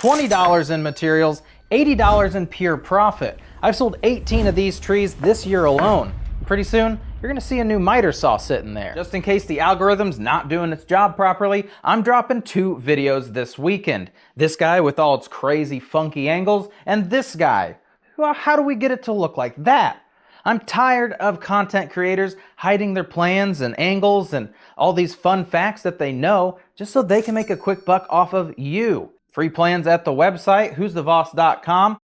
$20 in materials, $80 in pure profit. I've sold 18 of these trees this year alone. Pretty soon, you're gonna see a new miter saw sitting there. Just in case the algorithm's not doing its job properly, I'm dropping 2 videos this weekend. This guy with all its crazy funky angles, and this guy. Well, how do we get it to look like that? I'm tired of content creators hiding their plans and angles and all these fun facts that they know just so they can make a quick buck off of you. Free plans at the website, who'sthevoss.com.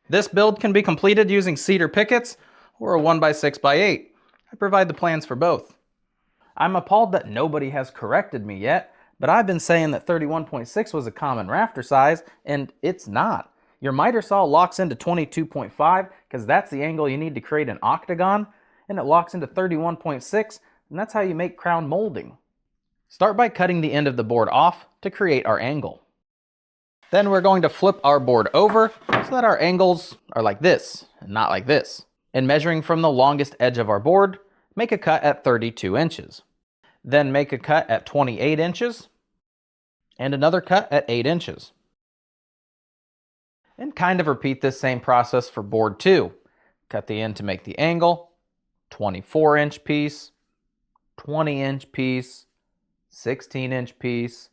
This build can be completed using cedar pickets or a 1x6x8. I provide the plans for both. I'm appalled that nobody has corrected me yet, but I've been saying that 31.6 was a common rafter size, and it's not. Your miter saw locks into 22.5 because that's the angle you need to create an octagon, and it locks into 31.6, and that's how you make crown molding. Start by cutting the end of the board off to create our angle. Then we're going to flip our board over so that our angles are like this and not like this. And measuring from the longest edge of our board, make a cut at 32 inches. Then make a cut at 28 inches and another cut at 8 inches. And kind of repeat this same process for board 2. Cut the end to make the angle, 24-inch piece, 20-inch piece, 16-inch piece.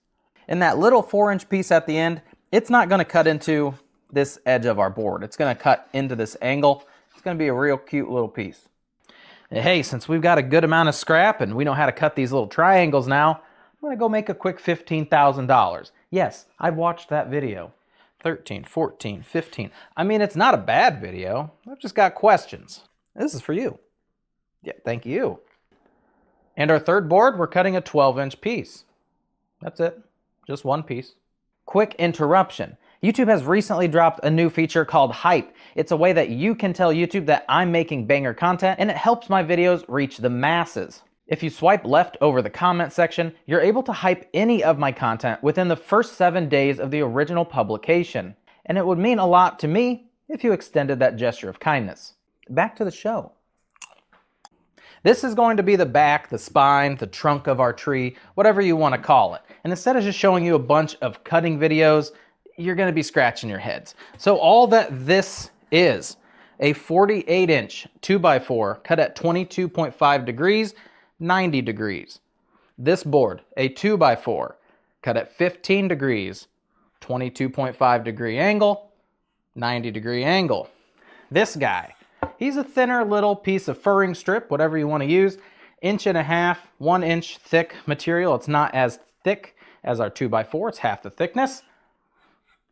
And that little 4-inch piece at the end, it's not going to cut into this edge of our board. It's going to cut into this angle. It's going to be a real cute little piece. And hey, since we've got a good amount of scrap and we know how to cut these little triangles now, I'm going to go make a quick $15,000. Yes, I've watched that video. 13, 14, 15. I mean, it's not a bad video. I've just got questions. This is for you. Yeah, thank you. And our third board, we're cutting a 12-inch piece. That's it. Just one piece. Quick interruption. YouTube has recently dropped a new feature called Hype. It's a way that you can tell YouTube that I'm making banger content, and it helps my videos reach the masses. If you swipe left over the comment section, you're able to hype any of my content within the first 7 days of the original publication. And it would mean a lot to me if you extended that gesture of kindness. Back to the show. This is going to be the back, the spine, the trunk of our tree, whatever you want to call it. And instead of just showing you a bunch of cutting videos, you're going to be scratching your heads. So all that this is, a 48-inch 2x4 cut at 22.5 degrees, 90 degrees. This board, a 2x4 cut at 15 degrees, 22.5 degree angle, 90 degree angle. This guy, he's a thinner little piece of furring strip, whatever you want to use, 1.5 inch, 1 inch thick material. It's not as thick as our 2x4, it's half the thickness.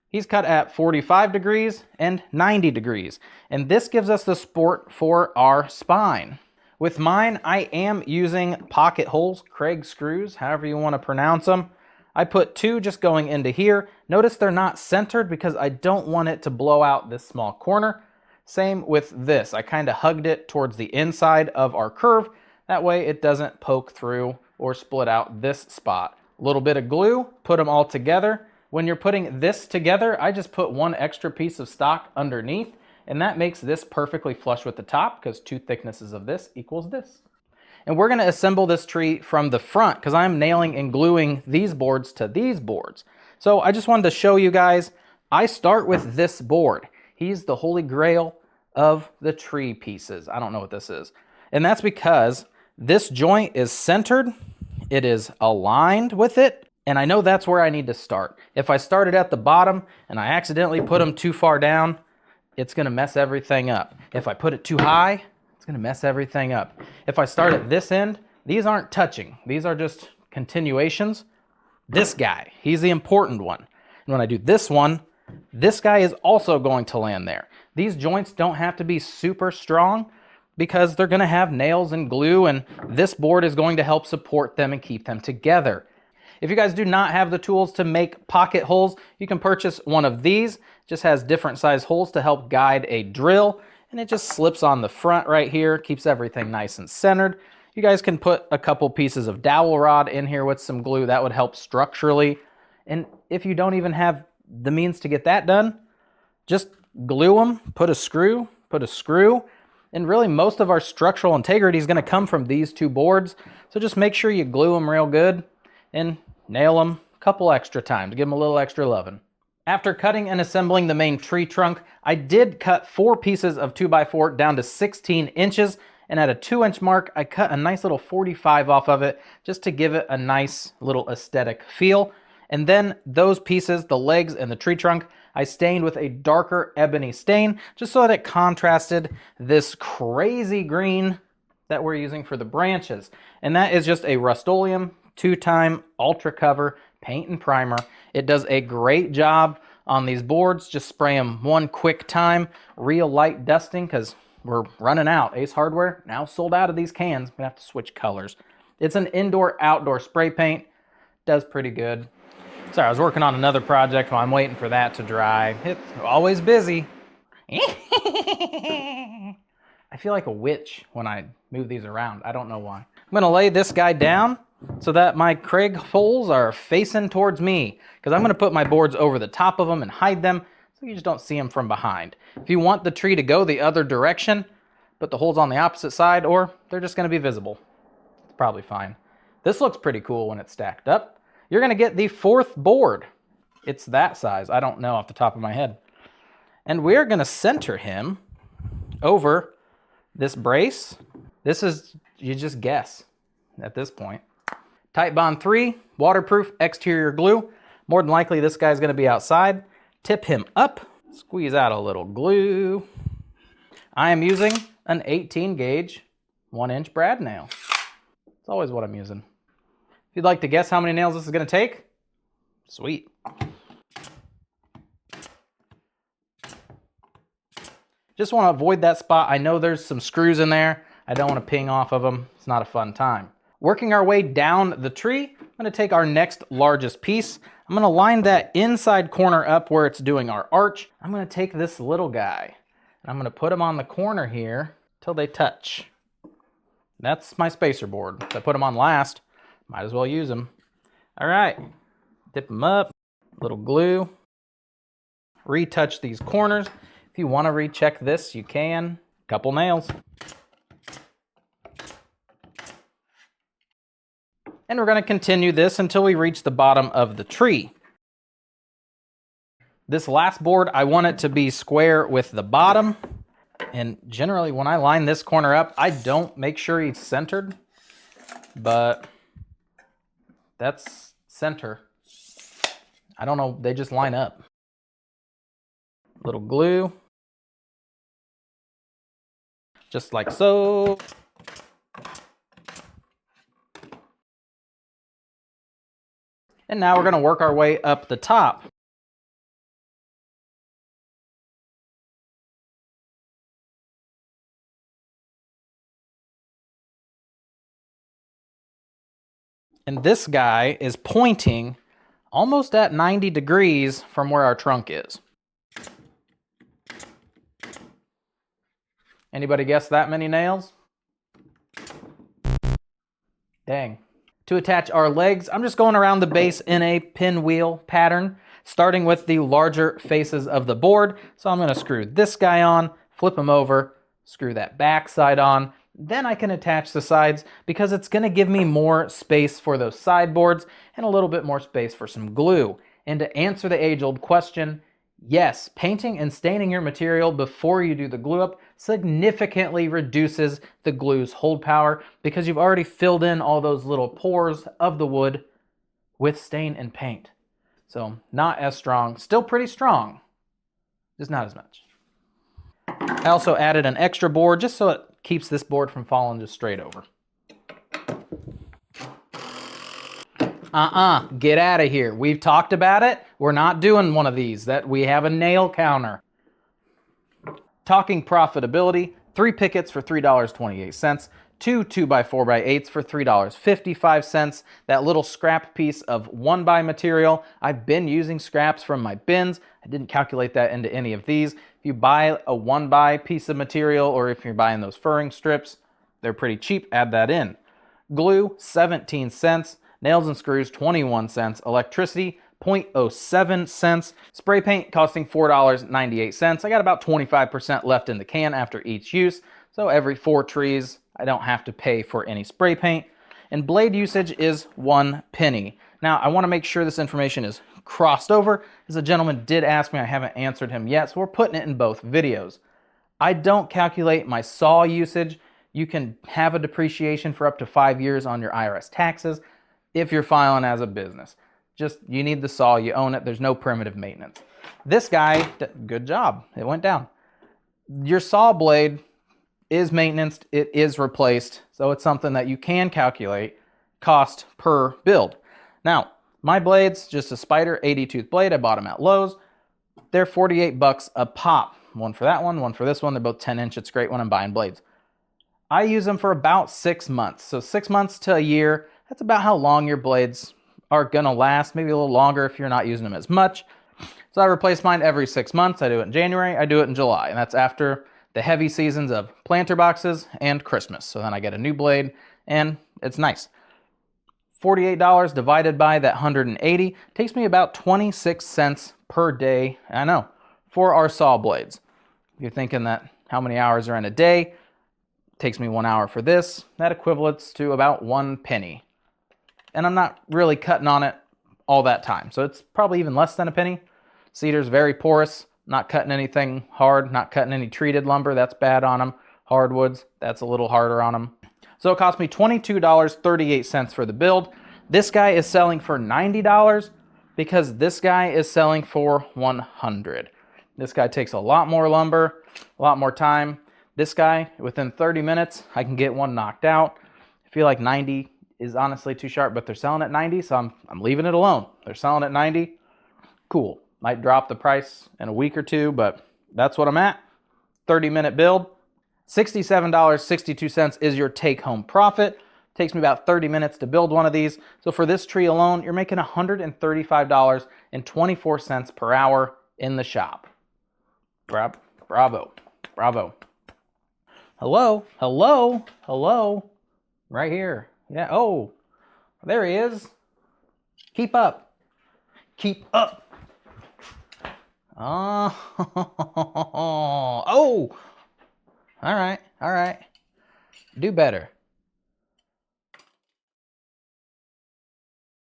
He's cut at 45 degrees and 90 degrees. And this gives us the support for our spine. With mine, I am using pocket holes, Craig screws, however you want to pronounce them. I put 2 just going into here. Notice they're not centered because I don't want it to blow out this small corner. Same with this. I kind of hugged it towards the inside of our curve. That way it doesn't poke through or split out this spot. A little bit of glue, put them all together. When you're putting this together, I just put 1 extra piece of stock underneath, and that makes this perfectly flush with the top because 2 thicknesses of this equals this. And we're going to assemble this tree from the front because I'm nailing and gluing these boards to these boards. So I just wanted to show you guys, I start with this board. He's the holy grail of the tree pieces. I don't know what this is. And that's because this joint is centered, it is aligned with it, and I know that's where I need to start. If I started at the bottom and I accidentally put them too far down, it's going to mess everything up. If I put it too high, it's going to mess everything up. If I start at this end, these aren't touching. These are just continuations. This guy, he's the important one. And when I do this one, this guy is also going to land there. These joints don't have to be super strong because they're going to have nails and glue, and this board is going to help support them and keep them together. If you guys do not have the tools to make pocket holes, you can purchase one of these. It just has different size holes to help guide a drill, and it just slips on the front right here, keeps everything nice and centered. You guys can put a couple pieces of dowel rod in here with some glue. That would help structurally. And if you don't even have the means to get that done, just glue them, put a screw, and really most of our structural integrity is going to come from these 2 boards. So just make sure you glue them real good and nail them a couple extra times. Give them a little extra loving. After cutting and assembling the main tree trunk, I did cut 4 pieces of 2x4 down to 16 inches, and at a 2-inch mark, I cut a nice little 45 off of it just to give it a nice little aesthetic feel. And then those pieces, the legs and the tree trunk, I stained with a darker ebony stain just so that it contrasted this crazy green that we're using for the branches. And that is just a Rust-Oleum 2-time Ultra Cover paint and primer. It does a great job on these boards. Just spray them one quick time, real light dusting, because we're running out. Ace Hardware now sold out of these cans. We have to switch colors. It's an indoor-outdoor spray paint. Does pretty good. Sorry, I was working on another project while I'm waiting for that to dry. It's always busy. I feel like a witch when I move these around. I don't know why. I'm gonna lay this guy down so that my Craig holes are facing towards me, because I'm gonna put my boards over the top of them and hide them so you just don't see them from behind. If you want the tree to go the other direction, put the holes on the opposite side, or they're just gonna be visible. It's probably fine. This looks pretty cool when it's stacked up. You're gonna get the 4th board. It's that size, I don't know off the top of my head. And we're gonna center him over this brace. This is, you just guess at this point. Titebond 3, waterproof exterior glue. More than likely this guy's gonna be outside. Tip him up, squeeze out a little glue. I am using an 18 gauge, 1-inch brad nail. It's always what I'm using. If you'd like to guess how many nails this is gonna take, sweet. Just wanna avoid that spot. I know there's some screws in there. I don't wanna ping off of them. It's not a fun time. Working our way down the tree, I'm gonna take our next largest piece. I'm gonna line that inside corner up where it's doing our arch. I'm gonna take this little guy and I'm gonna put him on the corner here till they touch. That's my spacer board. If I put them on last, might as well use them. All right, dip them up, little glue. Retouch these corners. If you wanna recheck this, you can. Couple nails. And we're gonna continue this until we reach the bottom of the tree. This last board, I want it to be square with the bottom. And generally when I line this corner up, I don't make sure he's centered, but that's center. I don't know, they just line up. Little glue. Just like so. And now we're gonna work our way up the top. And this guy is pointing almost at 90 degrees from where our trunk is. Anybody guess that many nails? Dang. To attach our legs, I'm just going around the base in a pinwheel pattern, starting with the larger faces of the board. So I'm gonna screw this guy on, flip him over, screw that back side on, then I can attach the sides because it's gonna give me more space for those sideboards and a little bit more space for some glue. And to answer the age-old question, yes, painting and staining your material before you do the glue up significantly reduces the glue's hold power because you've already filled in all those little pores of the wood with stain and paint. So not as strong, still pretty strong, just not as much. I also added an extra board just so it keeps this board from falling just straight over. Get out of here. We've talked about it. We're not doing one of these. That we have a nail counter. Talking profitability, 3 pickets for $3.28, 2 2x4x8s for $3.55. That little scrap piece of 1x material. I've been using scraps from my bins. I didn't calculate that into any of these. If you buy a 1x piece of material or if you're buying those furring strips, they're pretty cheap. Add that in. Glue, 17 cents. Nails and screws, 21 cents. Electricity, 0.07 cents. Spray paint costing $4.98. I got about 25% left in the can after each use. So every 4 trees, I don't have to pay for any spray paint. And blade usage is 1 penny. Now, I want to make sure this information is crossed over is a gentleman did ask me. I haven't answered him yet, so we're putting it in both videos. I don't calculate my saw usage. You can have a depreciation for up to 5 years on your IRS taxes if you're filing as a business. Just, you need the saw, you own it, there's no primitive maintenance. This guy, good job, it went down. Your saw blade is maintenance, it is replaced, so it's something that you can calculate cost per build. Now, my blades, just a Spider 80 tooth blade, I bought them at Lowe's. They're 48 bucks a pop. One for that one for this one. They're both 10 inch. It's great when I'm buying blades. I use them for about 6 months. So 6 months to a year, that's about how long your blades are gonna last. Maybe a little longer if you're not using them as much. So I replace mine every 6 months. I do it in January, I do it in July, and that's after the heavy seasons of planter boxes and Christmas. So then I get a new blade and it's nice. $48 divided by that 180 takes me about 26 cents per day, I know, for our saw blades. If you're thinking that how many hours are in a day, it takes me 1 hour for this, that equivalates to about 1 penny. And I'm not really cutting on it all that time, so it's probably even less than a penny. Cedar's very porous, not cutting anything hard, not cutting any treated lumber, that's bad on them. Hardwoods, that's a little harder on them. So it cost me $22.38 for the build. This guy is selling for $90 because this guy is selling for $100. This guy takes a lot more lumber, a lot more time. This guy, within 30 minutes, I can get one knocked out. I feel like 90 is honestly too sharp, but they're selling at 90, so I'm leaving it alone. They're selling at 90. Cool. Might drop the price in a week or two, but that's what I'm at. 30-minute build. $67.62 is your take-home profit. Takes me about 30 minutes to build one of these. So for this tree alone, you're making $135.24 per hour in the shop. Bravo. Bravo. Hello. Hello. Hello. Right here. Yeah. Oh, there he is. Keep up. Keep up. Oh. Oh. All right. Do better.